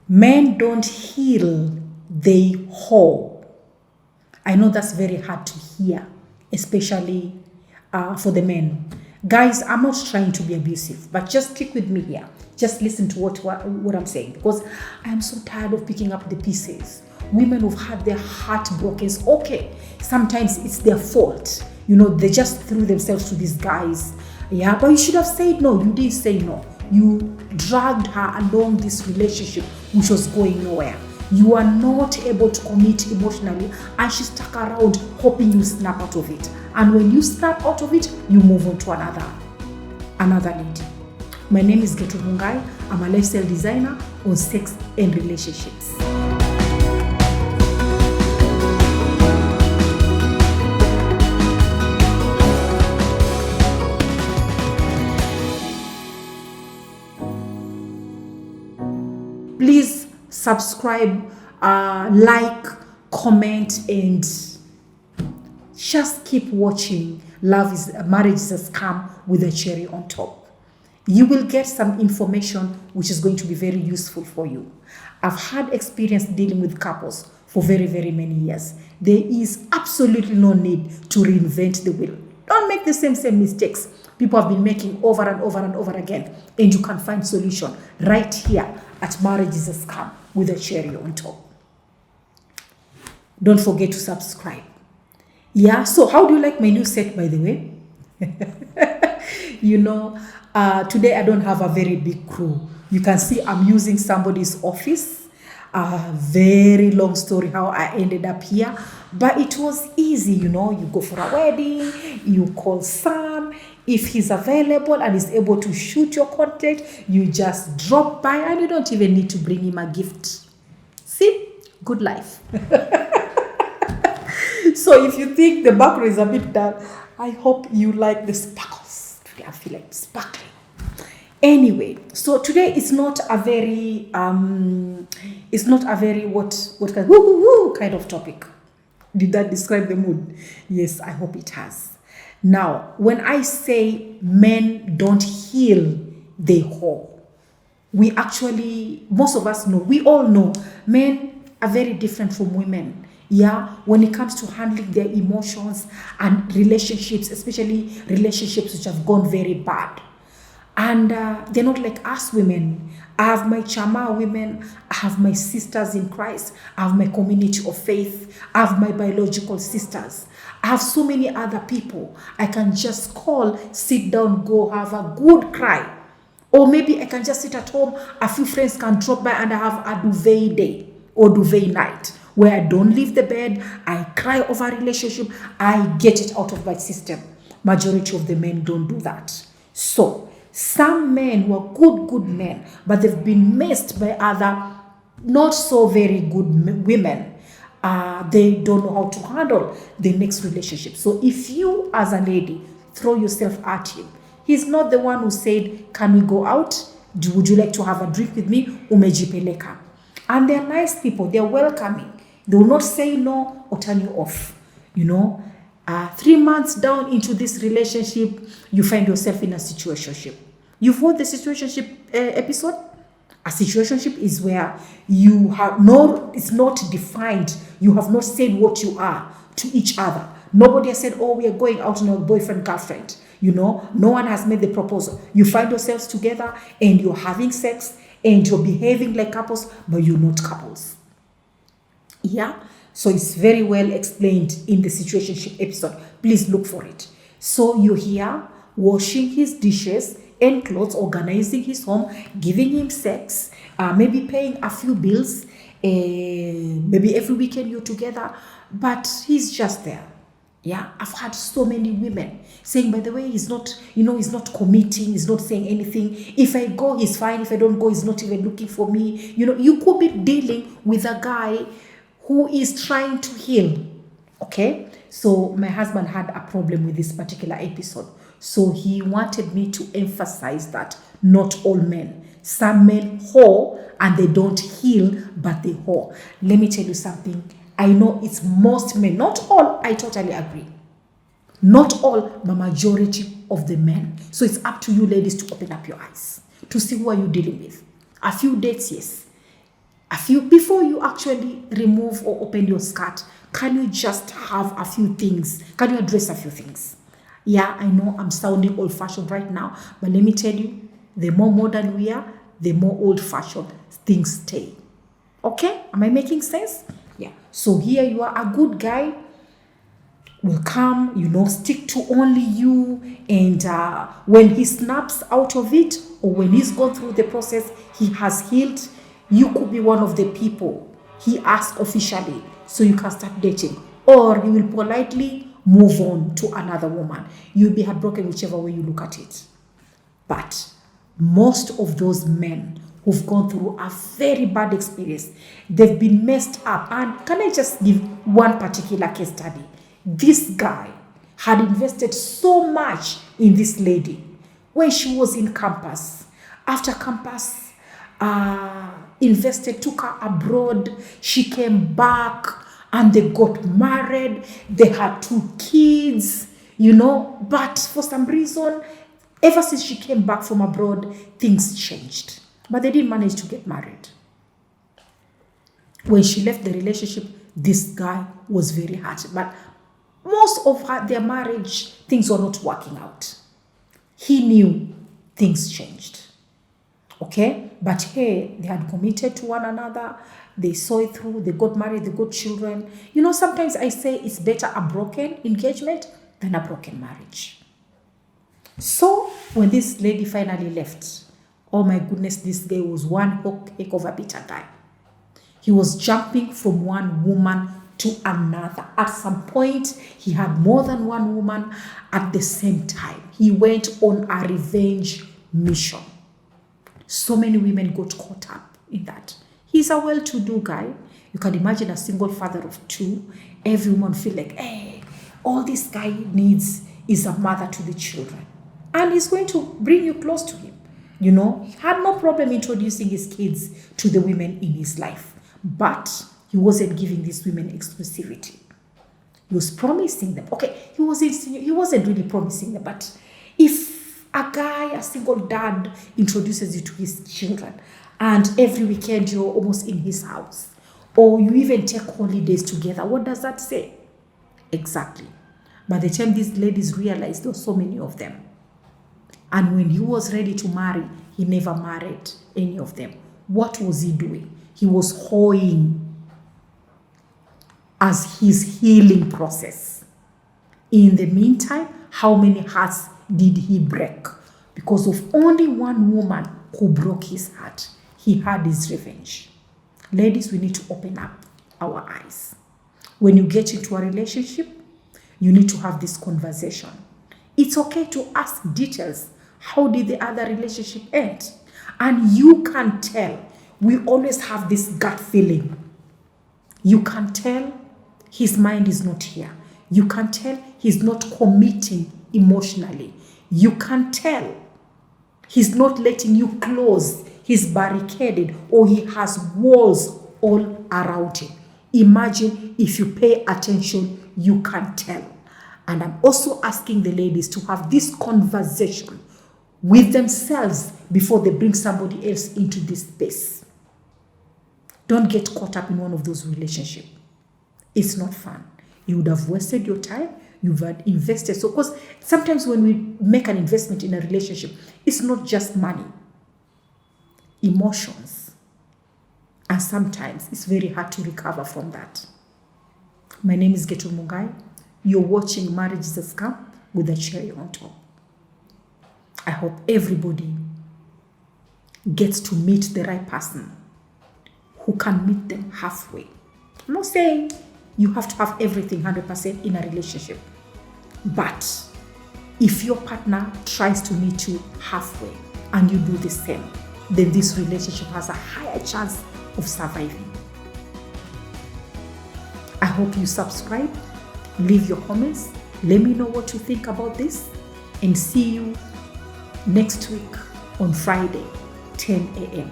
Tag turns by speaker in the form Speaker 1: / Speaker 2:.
Speaker 1: Men don't heal, they whore. I know that's very hard to hear, especially for the men. Guys, I'm not trying to be abusive, but just stick with me here. Just listen to what I'm saying, because I'm so tired of picking up the pieces. Women who've had their heart broken, okay, sometimes it's their fault. They just threw themselves to these guys. Yeah, but you should have said no. You didn't say no. You dragged her along this relationship, which was going nowhere. You are not able to commit emotionally, and she stuck around hoping you snap out of it. And when you snap out of it, you move on to another lady. My name is Getrude Mungai. I'm a lifestyle designer on sex and relationships. Please subscribe, like, comment, and just keep watching. Marriage is a scam with a cherry on top. You will get some information which is going to be very useful for you. I've had experience dealing with couples for very, very many years. There is absolutely no need to reinvent the wheel. Don't make the same mistakes people have been making over and over and over again, and you can find solution right here at Marriage is a Scam with a cherry on top. Don't forget to subscribe. Yeah, so how do you like my new set, by the way? Today I don't have a very big crew. You can see I'm using somebody's office. Very long story how I ended up here, but it was easy. You go for a wedding, you call Sam. If he's available and is able to shoot your content, you just drop by, and you don't even need to bring him a gift. See? Good life. So if you think the background is a bit dull, I hope you like the sparkles. Today I feel like sparkling. Anyway, so today it's not a very what kind of topic. Did that describe the mood? Yes, I hope it has. Now, when I say men don't heal, they whore, most of us know, we all know, men are very different from women. Yeah, when it comes to handling their emotions and relationships, especially relationships which have gone very bad. And they're not like us women. I have my chama women, I have my sisters in Christ, I have my community of faith, I have my biological sisters. I have so many other people I can just call, sit down, go have a good cry. Or maybe I can just sit at home, a few friends can drop by, and I have a duvet day or duvet night where I don't leave the bed, I cry over a relationship, I get it out of my system. Majority of the men don't do that. So some men who are good men, but they've been messed by other not so very good women. They don't know how to handle the next relationship. So if you as a lady throw yourself at him, he's not the one who said, can we go out? Would you like to have a drink with me? Umejipeleka. And they're nice people. They're welcoming. They will not say no or turn you off. 3 months down into this relationship, you find yourself in a situationship. You've heard the situationship episode? A situationship is where you have it's not defined. You have not said what you are to each other. Nobody has said, we are going out on a boyfriend, girlfriend. No one has made the proposal. You find yourselves together and you're having sex and you're behaving like couples, but you're not couples. Yeah? So it's very well explained in the situationship episode. Please look for it. So you're here washing his dishes and clothes, organizing his home, giving him sex, maybe paying a few bills, maybe every weekend you're together, but he's just there. Yeah, I've had so many women saying, by the way, he's not committing, he's not saying anything. If I go, he's fine. If I don't go, he's not even looking for me. You could be dealing with a guy who is trying to heal. Okay, so my husband had a problem with this particular episode. So he wanted me to emphasize that not all men. Some men whore and they don't heal, but they whore. Let me tell you something. I know it's most men, not all, I totally agree. Not all, but majority of the men. So it's up to you ladies to open up your eyes, to see who are you dealing with. A few dates, yes. before you actually remove or open your skirt, can you just have a few things? Can you address a few things? Yeah, I know I'm sounding old-fashioned right now, but let me tell you, the more modern we are, the more old-fashioned things stay. Okay? Am I making sense? Yeah. So here you are, a good guy will come, stick to only you, and when he snaps out of it, or when he's gone through the process, he has healed, you could be one of the people he asked officially so you can start dating, or he will politely move on to another woman. You'll be heartbroken whichever way you look at it. But most of those men who've gone through a very bad experience, they've been messed up. And can I just give one particular case study? This guy had invested so much in this lady when she was in campus. After campus, invested, took her abroad. She came back and they got married. They had 2 kids, but for some reason, ever since she came back from abroad, things changed. But they didn't manage to get married. When she left the relationship, this guy was very hurt. But most of their marriage, things were not working out. He knew things changed. Okay? But hey, they had committed to one another. They saw it through. They got married. They got children. Sometimes I say it's better a broken engagement than a broken marriage. So when this lady finally left, oh my goodness, this guy was one heck of a bitter guy. He was jumping from one woman to another. At some point, he had more than one woman at the same time. He went on a revenge mission. So many women got caught up in that. He's a well-to-do guy. You can imagine a single father of 2. Everyone feel like, hey, all this guy needs is a mother to the children. And he's going to bring you close to him. He had no problem introducing his kids to the women in his life. But he wasn't giving these women exclusivity. He was promising them. Okay, he wasn't really promising them. But if a guy, a single dad, introduces you to his children, and every weekend you're almost in his house, or you even take holidays together, what does that say? Exactly. By the time these ladies realized there were so many of them, and when he was ready to marry, he never married any of them. What was he doing? He was hoeing as his healing process. In the meantime, how many hearts did he break? Because of only one woman who broke his heart, he had his revenge. Ladies, we need to open up our eyes. When you get into a relationship, you need to have this conversation. It's okay to ask details. How did the other relationship end? And you can tell. We always have this gut feeling. You can tell his mind is not here. You can tell he's not committing emotionally. You can tell he's not letting you close. He's barricaded, or he has walls all around him. Imagine if you pay attention, you can tell. And I'm also asking the ladies to have this conversation with themselves before they bring somebody else into this space. Don't get caught up in one of those relationships. It's not fun. You would have wasted your time. You've invested. So, because sometimes when we make an investment in a relationship, it's not just money, emotions. And sometimes it's very hard to recover from that. My name is Getrude Mungai. You're watching Marriage is a Scam with a cherry on top. I hope everybody gets to meet the right person who can meet them halfway. I'm not saying you have to have everything 100% in a relationship. But if your partner tries to meet you halfway and you do the same, then this relationship has a higher chance of surviving. I hope you subscribe, leave your comments, let me know what you think about this, and see you next week on Friday, 10 a.m.